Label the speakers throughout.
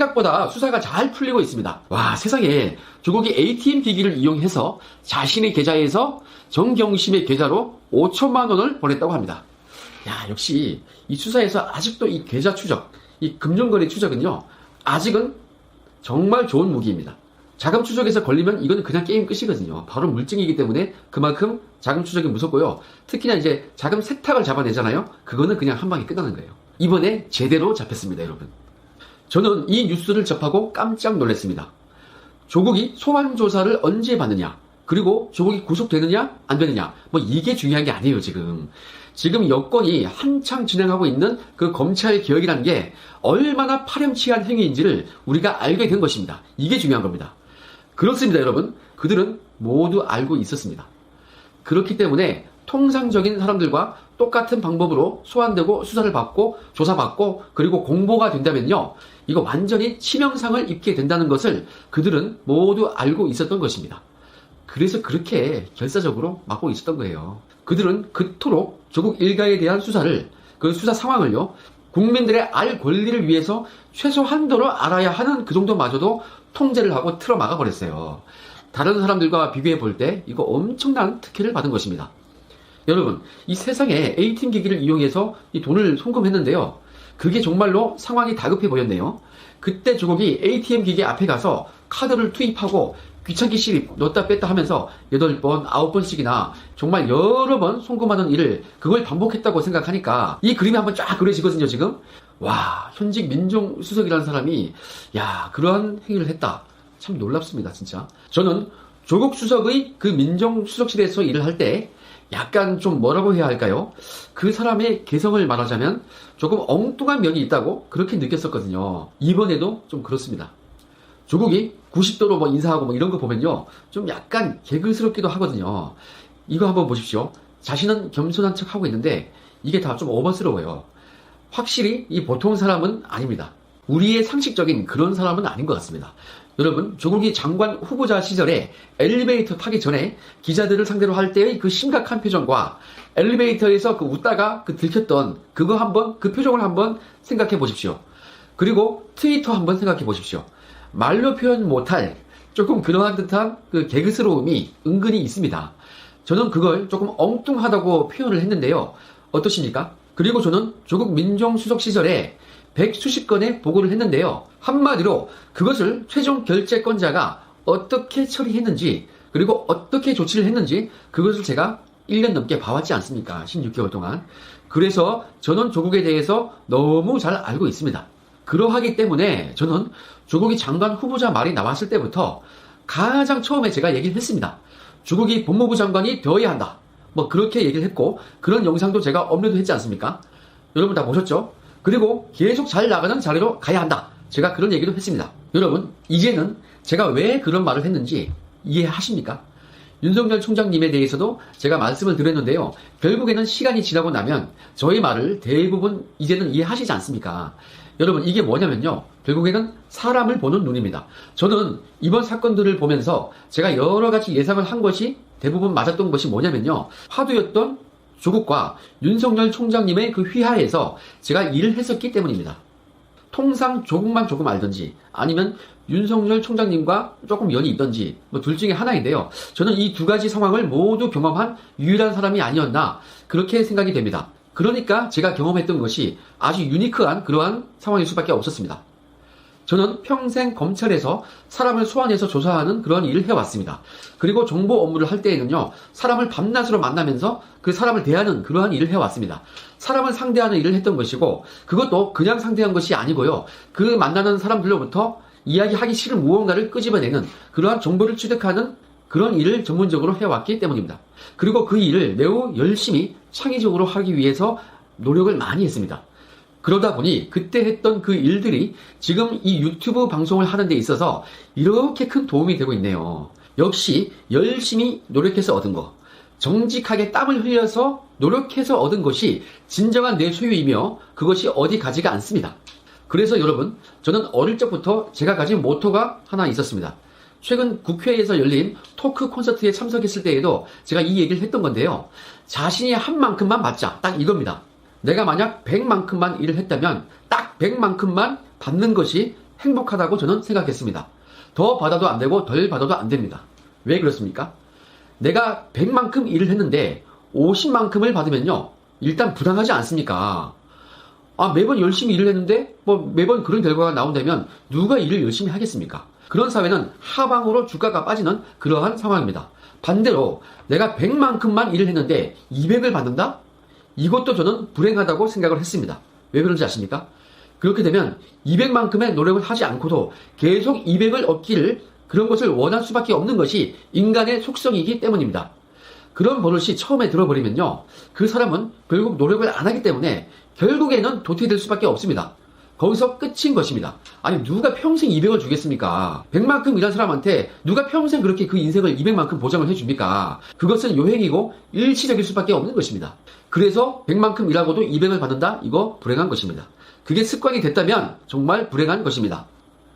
Speaker 1: 생각보다 수사가 잘 풀리고 있습니다. 와, 세상에 조국이 ATM 기기를 이용해서 자신의 계좌에서 정경심의 계좌로 5천만 원을 보냈다고 합니다. 야, 역시 이 수사에서 아직도 이 계좌 추적, 이 금융거래 추적은요, 아직은 정말 좋은 무기입니다. 자금 추적에서 걸리면 이건 그냥 게임 끝이거든요. 바로 물증이기 때문에 그만큼 자금 추적이 무섭고요. 특히나 이제 자금 세탁을 잡아내잖아요. 그거는 그냥 한 방에 끝나는 거예요. 이번에 제대로 잡혔습니다, 여러분. 저는 이 뉴스를 접하고 깜짝 놀랐습니다. 조국이 소환 조사를 언제 받느냐, 그리고 조국이 구속되느냐 안 되느냐, 뭐 이게 중요한 게 아니에요. 지금 여건이 한창 진행하고 있는 그 검찰 개혁이라는 게 얼마나 파렴치한 행위인지를 우리가 알게 된 것입니다. 이게 중요한 겁니다. 그렇습니다, 여러분. 그들은 모두 알고 있었습니다. 그렇기 때문에 통상적인 사람들과 똑같은 방법으로 소환되고 수사를 받고 조사받고 그리고 공보가 된다면요, 이거 완전히 치명상을 입게 된다는 것을 그들은 모두 알고 있었던 것입니다. 그래서 그렇게 결사적으로 막고 있었던 거예요. 그들은 그토록 조국 일가에 대한 수사를, 그 수사 상황을요, 국민들의 알 권리를 위해서 최소한도로 알아야 하는 그 정도마저도 통제를 하고 틀어막아 버렸어요. 다른 사람들과 비교해 볼 때 이거 엄청난 특혜를 받은 것입니다. 여러분, 이 세상에 ATM 기기를 이용해서 이 돈을 송금했는데요, 그게 정말로 상황이 다급해 보였네요. 그때 조국이 ATM 기기 앞에 가서 카드를 투입하고 귀찮게 실입, 넣었다 뺐다 하면서 8번, 9번씩이나 정말 여러 번 송금하는 일을 그걸 반복했다고 생각하니까 이 그림이 한번 쫙 그려지거든요, 지금. 와, 현직 민정수석이라는 사람이, 야, 그러한 행위를 했다. 참 놀랍습니다, 진짜. 저는 조국 수석의 그 민정수석실에서 일을 할 때 약간 좀 뭐라고 해야 할까요? 그 사람의 개성을 말하자면 조금 엉뚱한 면이 있다고 그렇게 느꼈었거든요. 이번에도 좀 그렇습니다. 조국이 90도로 뭐 인사하고 뭐 이런 거 보면요, 좀 약간 개그스럽기도 하거든요. 이거 한번 보십시오. 자신은 겸손한 척 하고 있는데 이게 다 좀 오버스러워요. 확실히 이 보통 사람은 아닙니다. 우리의 상식적인 그런 사람은 아닌 것 같습니다. 여러분, 조국이 장관 후보자 시절에 엘리베이터 타기 전에 기자들을 상대로 할 때의 그 심각한 표정과 엘리베이터에서 그 웃다가 그 들켰던 그거 한번, 그 표정을 한번 생각해 보십시오. 그리고 트위터 한번 생각해 보십시오. 말로 표현 못할 조금 그러한 듯한 그 개그스러움이 은근히 있습니다. 저는 그걸 조금 엉뚱하다고 표현을 했는데요. 어떠십니까? 그리고 저는 조국 민정수석 시절에 100수십 건의 보고를 했는데요. 한마디로 그것을 최종 결재권자가 어떻게 처리했는지, 그리고 어떻게 조치를 했는지 그것을 제가 1년 넘게 봐왔지 않습니까? 16개월 동안. 그래서 저는 조국에 대해서 너무 잘 알고 있습니다. 그러하기 때문에 저는 조국이 장관 후보자 말이 나왔을 때부터 가장 처음에 제가 얘기를 했습니다. 조국이 법무부 장관이 되어야 한다. 뭐 그렇게 얘기를 했고, 그런 영상도 제가 업로드 했지 않습니까? 여러분 다 보셨죠? 그리고 계속 잘 나가는 자리로 가야 한다. 제가 그런 얘기도 했습니다. 여러분, 이제는 제가 왜 그런 말을 했는지 이해하십니까? 윤석열 총장님에 대해서도 제가 말씀을 드렸는데요. 결국에는 시간이 지나고 나면 저희 말을 대부분 이제는 이해하시지 않습니까? 여러분, 이게 뭐냐면요, 결국에는 사람을 보는 눈입니다. 저는 이번 사건들을 보면서 제가 여러 가지 예상을 한 것이 대부분 맞았던 것이 뭐냐면요, 화두였던 조국과 윤석열 총장님의 그 휘하에서 제가 일을 했었기 때문입니다. 통상 조국만 조금 알든지 아니면 윤석열 총장님과 조금 연이 있든지 뭐 둘 중에 하나인데요. 저는 이 두 가지 상황을 모두 경험한 유일한 사람이 아니었나 그렇게 생각이 됩니다. 그러니까 제가 경험했던 것이 아주 유니크한 그러한 상황일 수밖에 없었습니다. 저는 평생 검찰에서 사람을 소환해서 조사하는 그런 일을 해왔습니다. 그리고 정보 업무를 할 때에는요, 사람을 밤낮으로 만나면서 그 사람을 대하는 그러한 일을 해왔습니다. 사람을 상대하는 일을 했던 것이고, 그것도 그냥 상대한 것이 아니고요, 그 만나는 사람들로부터 이야기하기 싫은 무언가를 끄집어내는 그러한 정보를 취득하는 그런 일을 전문적으로 해왔기 때문입니다. 그리고 그 일을 매우 열심히 창의적으로 하기 위해서 노력을 많이 했습니다. 그러다 보니 그때 했던 그 일들이 지금 이 유튜브 방송을 하는 데 있어서 이렇게 큰 도움이 되고 있네요. 역시 열심히 노력해서 얻은 거, 정직하게 땀을 흘려서 노력해서 얻은 것이 진정한 내 소유이며 그것이 어디 가지가 않습니다. 그래서 여러분, 저는 어릴 적부터 제가 가진 모토가 하나 있었습니다. 최근 국회에서 열린 토크 콘서트에 참석했을 때에도 제가 이 얘기를 했던 건데요. 자신이 한 만큼만 받자. 딱 이겁니다. 내가 만약 100만큼만 일을 했다면 딱 100만큼만 받는 것이 행복하다고 저는 생각했습니다. 더 받아도 안 되고 덜 받아도 안 됩니다. 왜 그렇습니까? 내가 100만큼 일을 했는데 50만큼을 받으면요, 일단 부당하지 않습니까? 매번 열심히 일을 했는데 매번 그런 결과가 나온다면 누가 일을 열심히 하겠습니까? 그런 사회는 하방으로 주가가 빠지는 그러한 상황입니다. 반대로 내가 100만큼만 일을 했는데 200을 받는다? 이것도 저는 불행하다고 생각을 했습니다. 왜 그런지 아십니까? 그렇게 되면 200만큼의 노력을 하지 않고도 계속 200을 얻기를, 그런 것을 원할 수밖에 없는 것이 인간의 속성이기 때문입니다. 그런 버릇이 처음에 들어버리면요, 그 사람은 결국 노력을 안 하기 때문에 결국에는 도태될 수밖에 없습니다. 거기서 끝인 것입니다. 아니, 누가 평생 200을 주겠습니까? 100만큼 일한 사람한테 누가 평생 그렇게 그 인생을 200만큼 보장을 해줍니까? 그것은 요행이고 일시적일 수밖에 없는 것입니다. 그래서 100만큼 일하고도 200을 받는다? 이거 불행한 것입니다. 그게 습관이 됐다면 정말 불행한 것입니다.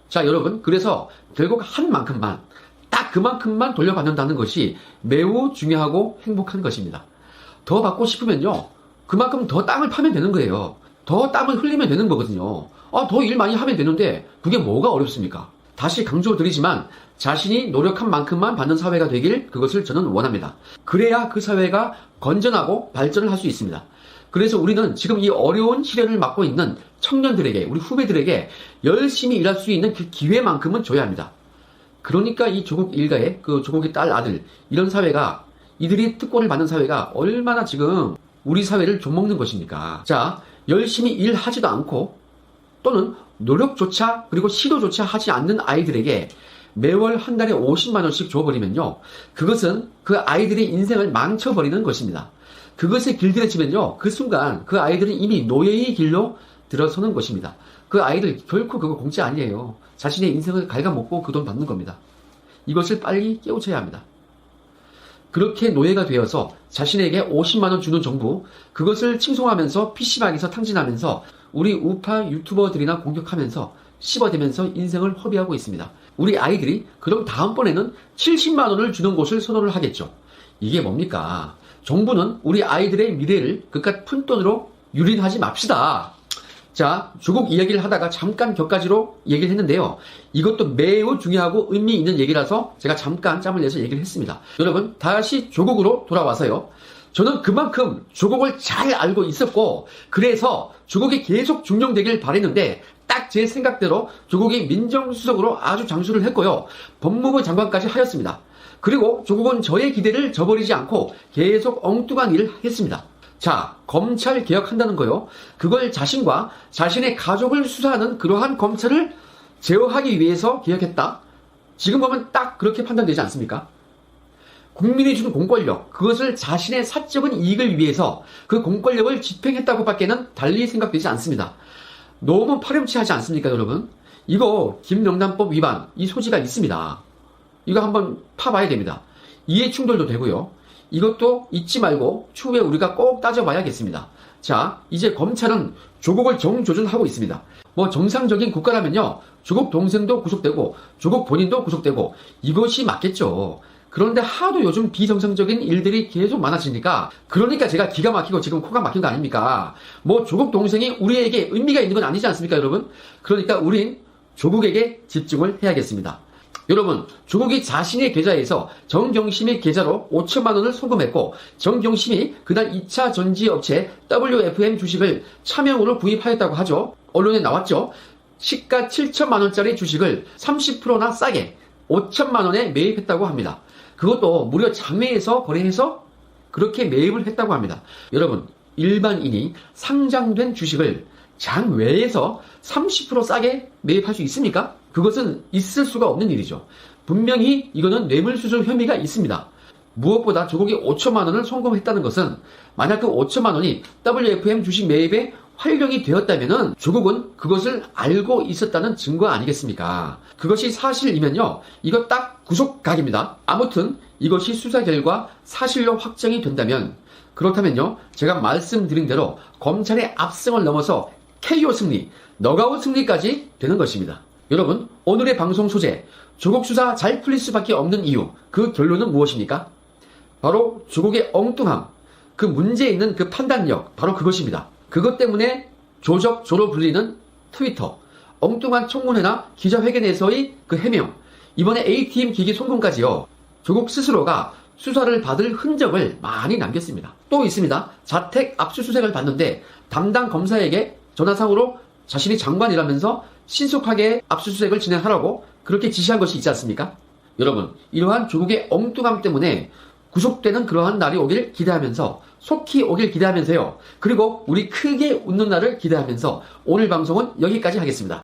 Speaker 1: 자, 여러분, 그래서 결국 한 만큼만, 딱 그만큼만 돌려받는다는 것이 매우 중요하고 행복한 것입니다. 더 받고 싶으면요, 그만큼 더 땅을 파면 되는 거예요. 더 땀을 흘리면 되는 거거든요. 더 일 많이 하면 되는데 그게 뭐가 어렵습니까? 다시 강조드리지만 자신이 노력한 만큼만 받는 사회가 되길, 그것을 저는 원합니다. 그래야 그 사회가 건전하고 발전을 할 수 있습니다. 그래서 우리는 지금 이 어려운 시련을 맞고 있는 청년들에게, 우리 후배들에게 열심히 일할 수 있는 그 기회만큼은 줘야 합니다. 그러니까 이 조국 일가의, 그 조국의 딸 아들, 이런 사회가, 이들이 특권을 받는 사회가 얼마나 지금 우리 사회를 좀먹는 것입니까? 자, 열심히 일하지도 않고 또는 노력조차, 그리고 시도조차 하지 않는 아이들에게 매월 한 달에 50만 원씩 줘버리면요, 그것은 그 아이들의 인생을 망쳐버리는 것입니다. 그것에 길들여지면요, 그 순간 그 아이들은 이미 노예의 길로 들어서는 것입니다. 그 아이들 결코 그거 공짜 아니에요. 자신의 인생을 갉아먹고 그 돈 받는 겁니다. 이것을 빨리 깨우쳐야 합니다. 그렇게 노예가 되어서 자신에게 50만 원 주는 정부, 그것을 칭송하면서 PC방에서 탕진하면서 우리 우파 유튜버들이나 공격하면서 씹어대면서 인생을 허비하고 있습니다. 우리 아이들이 그럼 다음번에는 70만 원을 주는 곳을 선호를 하겠죠. 이게 뭡니까? 정부는 우리 아이들의 미래를 그깟 푼돈으로 유린하지 맙시다. 자, 조국 이야기를 하다가 잠깐 격가지로 얘기를 했는데요. 이것도 매우 중요하고 의미 있는 얘기라서 제가 잠깐 짬을 내서 얘기를 했습니다. 여러분, 다시 조국으로 돌아와서요. 저는 그만큼 조국을 잘 알고 있었고, 그래서 조국이 계속 중용되길 바랬는데, 딱 제 생각대로 조국이 민정수석으로 아주 장수를 했고요. 법무부 장관까지 하였습니다. 그리고 조국은 저의 기대를 저버리지 않고 계속 엉뚱한 일을 했습니다. 자, 검찰 개혁한다는 거요. 그걸 자신과 자신의 가족을 수사하는 그러한 검찰을 제어하기 위해서 개혁했다. 지금 보면 딱 그렇게 판단되지 않습니까? 국민이 주는 공권력, 그것을 자신의 사적인 이익을 위해서 그 공권력을 집행했다고 밖에는 달리 생각되지 않습니다. 너무 파렴치하지 않습니까, 여러분? 이거 김영란법 위반, 이 소지가 있습니다. 이거 한번 파봐야 됩니다. 이해 충돌도 되고요. 이것도 잊지 말고 추후에 우리가 꼭 따져봐야겠습니다. 자, 이제 검찰은 조국을 정조준하고 있습니다. 정상적인 국가라면요, 조국 동생도 구속되고 조국 본인도 구속되고 이것이 맞겠죠. 그런데 하도 요즘 비정상적인 일들이 계속 많아지니까, 그러니까 제가 기가 막히고 지금 코가 막힌 거 아닙니까? 조국 동생이 우리에게 의미가 있는 건 아니지 않습니까, 여러분? 그러니까 우린 조국에게 집중을 해야겠습니다. 여러분, 조국이 자신의 계좌에서 정경심의 계좌로 5천만 원을 송금했고, 정경심이 그날 2차 전지업체 WFM 주식을 차명으로 구입하였다고 하죠. 언론에 나왔죠. 시가 7천만 원짜리 주식을 30%나 싸게 5천만 원에 매입했다고 합니다. 그것도 무려 장외에서 거래해서 그렇게 매입을 했다고 합니다. 여러분, 일반인이 상장된 주식을 장외에서 30% 싸게 매입할 수 있습니까? 그것은 있을 수가 없는 일이죠. 분명히 이거는 뇌물수수 혐의가 있습니다. 무엇보다 조국이 5천만 원을 송금했다는 것은, 만약 그 5천만 원이 WFM 주식 매입에 활용이 되었다면은 조국은 그것을 알고 있었다는 증거 아니겠습니까? 그것이 사실이면요, 이거 딱 구속각입니다. 아무튼 이것이 수사 결과 사실로 확정이 된다면, 그렇다면요, 제가 말씀드린 대로 검찰의 압승을 넘어서 KO 승리, 너가웃 승리까지 되는 것입니다. 여러분, 오늘의 방송 소재, 조국 수사 잘 풀릴 수밖에 없는 이유, 그 결론은 무엇입니까? 바로 조국의 엉뚱함, 그 문제 있는 그 판단력, 바로 그것입니다. 그것 때문에 조적조로 불리는 트위터, 엉뚱한 청문회나 기자회견에서의 그 해명, 이번에 ATM 기기 송금까지요. 조국 스스로가 수사를 받을 흔적을 많이 남겼습니다. 또 있습니다. 자택 압수수색을 받는데 담당 검사에게 전화상으로 자신이 장관이라면서 신속하게 압수수색을 진행하라고 그렇게 지시한 것이 있지 않습니까? 여러분, 이러한 조국의 엉뚱함 때문에 구속되는 그러한 날이 오길 기대하면서, 속히 오길 기대하면서요. 그리고 우리 크게 웃는 날을 기대하면서 오늘 방송은 여기까지 하겠습니다.